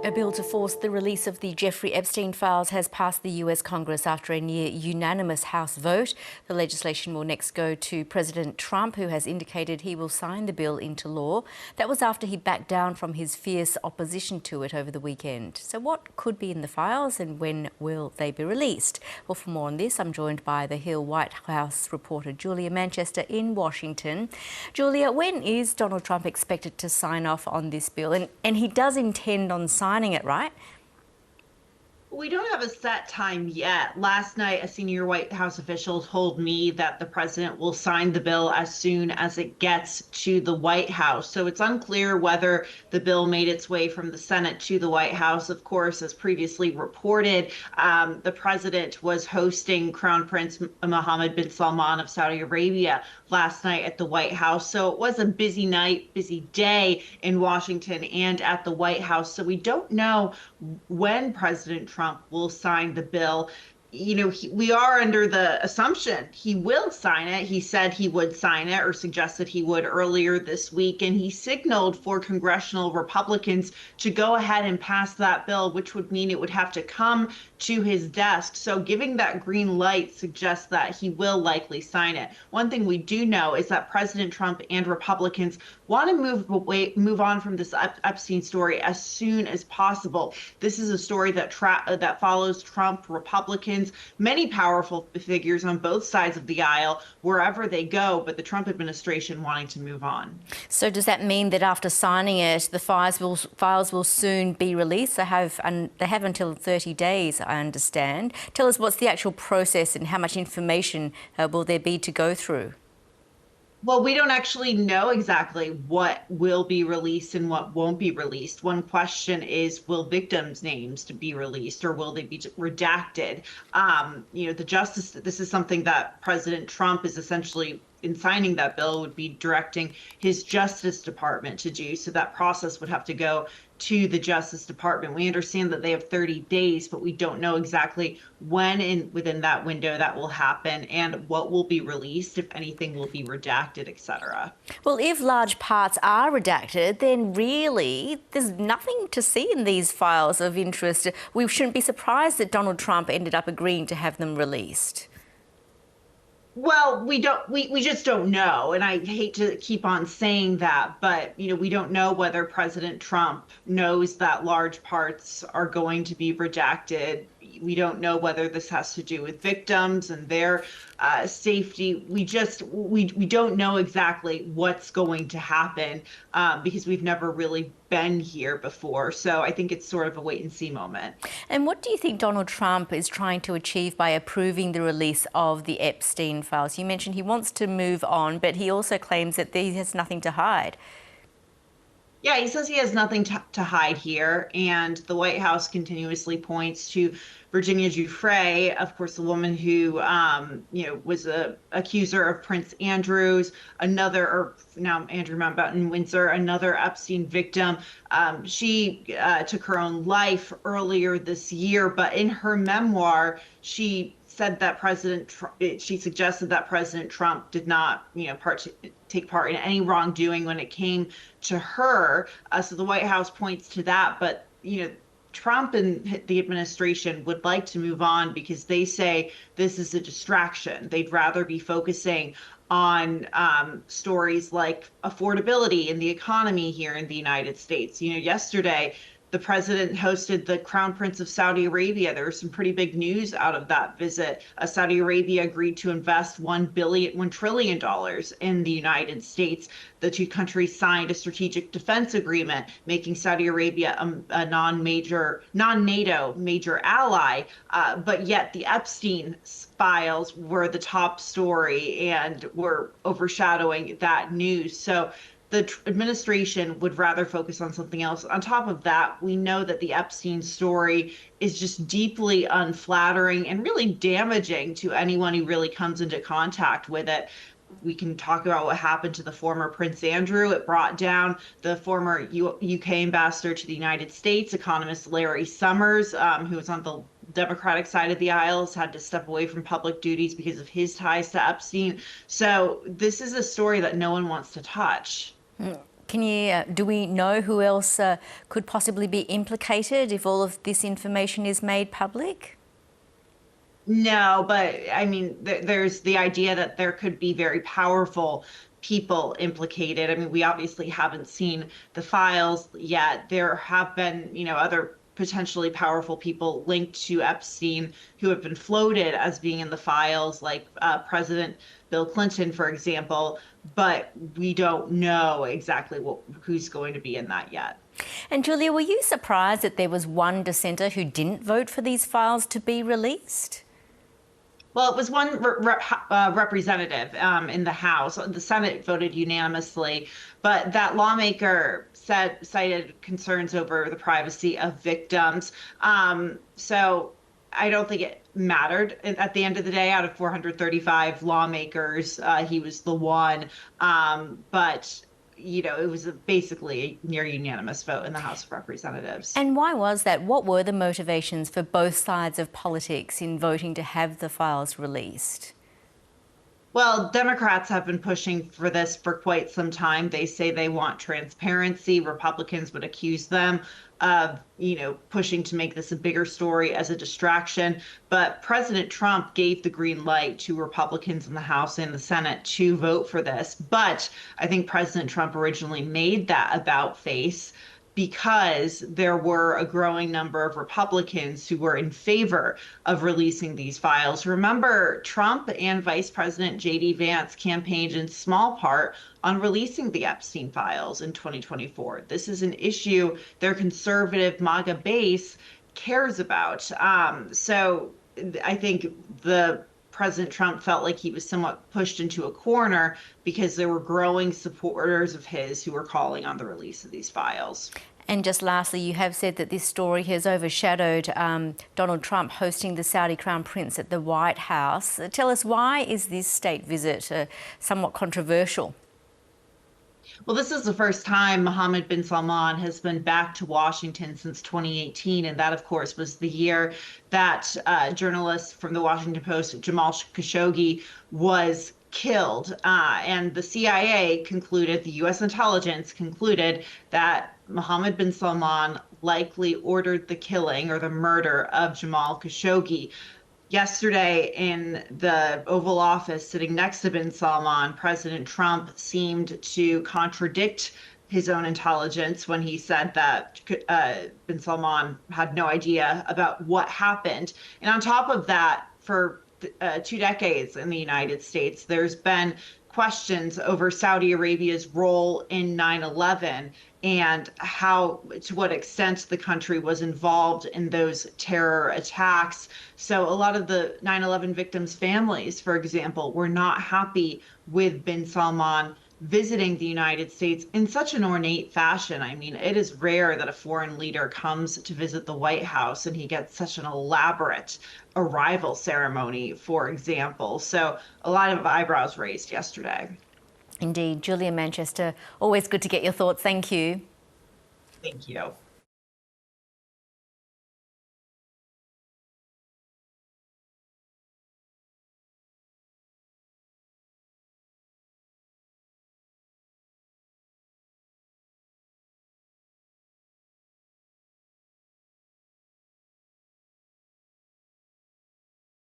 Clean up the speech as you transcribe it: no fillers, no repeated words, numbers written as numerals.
A bill to force the release of the Jeffrey Epstein files has passed the US Congress after a near-unanimous House vote. The legislation will next go to President Trump, who has indicated he will sign the bill into law. That was after he backed down from his fierce opposition to it over the weekend. So what could be in the files and when will they be released? Well, for more on this, I'm joined by the Hill White House reporter Julia Manchester in Washington. Julia, when is Donald Trump expected to sign off on this bill? And he does intend on signing it, right? We don't have a set time yet. Last night, a senior White House official told me that the president will sign the bill as soon as it gets to the White House. So it's unclear whether the bill made its way from the Senate to the White House. Of course, as previously reported, the president was hosting Crown Prince Mohammed bin Salman of Saudi Arabia last night at the White House. So it was a busy night, busy day in Washington and at the White House. So we don't know when President Trump will sign the bill. You know, we are under the assumption he will sign it. He said he would sign it, or suggested he would, earlier this week. And he signaled for congressional Republicans to go ahead and pass that bill, which would mean it would have to come to his desk. So giving that green light suggests that he will likely sign it. One thing we do know is that President Trump and Republicans want to move on from this Epstein story as soon as possible. This is a story that follows Trump, Republicans, many powerful figures on both sides of the aisle, wherever they go, but the Trump administration wanting to move on. So does that mean that after signing it, the files will soon be released? They have until 30 days, I understand. Tell us, what's the actual process and how much information will there be to go through? Well, we don't actually know exactly what will be released and what won't be released. One question is, will victims' names to be released, or will they be redacted? This is something that President Trump is essentially, in signing that bill, would be directing his Justice Department to do. So that process would have to go to the Justice Department. We understand that they have 30 days, but we don't know exactly when within that window that will happen and what will be released, if anything will be redacted, etc. Well, if large parts are redacted, then really there's nothing to see in these files of interest. We shouldn't be surprised that Donald Trump ended up agreeing to have them released. Well, we just don't know. And I hate to keep on saying that, but, we don't know whether President Trump knows that large parts are going to be redacted. We don't know whether this has to do with victims and their safety. We don't know exactly what's going to happen because we've never really been here before. So I think it's sort of a wait and see moment. And what do you think Donald Trump is trying to achieve by approving the release of the Epstein files? You mentioned he wants to move on, but he also claims that he has nothing to hide. Yeah, he says he has nothing to hide here. And the White House continuously points to Virginia Giuffre, of course, the woman who, was a accuser of Prince Andrew, now Andrew Mountbatten Windsor, another Epstein victim. She took her own life earlier this year, but in her memoir, she said that she suggested that President Trump did not, take part in any wrongdoing when it came to her. So the White House points to that, but, Trump and the administration would like to move on because they say this is a distraction. They'd rather be focusing on stories like affordability and the economy here in the United States. Yesterday, the president hosted the Crown Prince of Saudi Arabia. There was some pretty big news out of that visit. Saudi Arabia agreed to invest $1 trillion in the United States. The two countries signed a strategic defense agreement, making Saudi Arabia a non-NATO major ally. But yet the Epstein files were the top story and were overshadowing that news. So the administration would rather focus on something else. On top of that, we know that the Epstein story is just deeply unflattering and really damaging to anyone who really comes into contact with it. We can talk about what happened to the former Prince Andrew. It brought down the former UK ambassador to the United States, economist Larry Summers, who was on the Democratic side of the aisle, has had to step away from public duties because of his ties to Epstein. So this is a story that no one wants to touch. Do we know who else could possibly be implicated if all of this information is made public? No, but I mean, there's the idea that there could be very powerful people implicated. I mean, we obviously haven't seen the files yet. There have been, other potentially powerful people linked to Epstein who have been floated as being in the files, like President Bill Clinton, for example. But we don't know exactly who's going to be in that yet. And Julia, were you surprised that there was one dissenter who didn't vote for these files to be released? Well, it was one representative in the House. The Senate voted unanimously, but that lawmaker cited concerns over the privacy of victims. So I don't think it mattered at the end of the day. Out of 435 lawmakers, he was the one. But it was basically a near unanimous vote in the House of Representatives. And why was that? What were the motivations for both sides of politics in voting to have the files released? Well, Democrats have been pushing for this for quite some time. They say they want transparency. Republicans would accuse them of, pushing to make this a bigger story as a distraction. But President Trump gave the green light to Republicans in the House and the Senate to vote for this. But I think President Trump originally made that about face because there were a growing number of Republicans who were in favor of releasing these files. Remember, Trump and Vice President J.D. Vance campaigned in small part on releasing the Epstein files in 2024. This is an issue their conservative MAGA base cares about. So I think President Trump felt like he was somewhat pushed into a corner because there were growing supporters of his who were calling on the release of these files. And just lastly, you have said that this story has overshadowed Donald Trump hosting the Saudi Crown Prince at the White House. Tell us, why is this state visit somewhat controversial? Well, this is the first time Mohammed bin Salman has been back to Washington since 2018. And that, of course, was the year that journalist from the Washington Post, Jamal Khashoggi, was killed. And the CIA concluded, the U.S. intelligence concluded that Mohammed bin Salman likely ordered the killing or the murder of Jamal Khashoggi. Yesterday, in the Oval Office, sitting next to bin Salman, President Trump seemed to contradict his own intelligence when he said that bin Salman had no idea about what happened. And on top of that, for 2 decades in the United States, there's been questions over Saudi Arabia's role in 9/11 and to what extent the country was involved in those terror attacks. So a lot of the 9/11 victims' families, for example, were not happy with bin Salman visiting the United States in such an ornate fashion. I mean, it is rare that a foreign leader comes to visit the White House and he gets such an elaborate arrival ceremony, for example. So a lot of eyebrows raised yesterday. Indeed. Julia Manchester, always good to get your thoughts. Thank you. Thank you.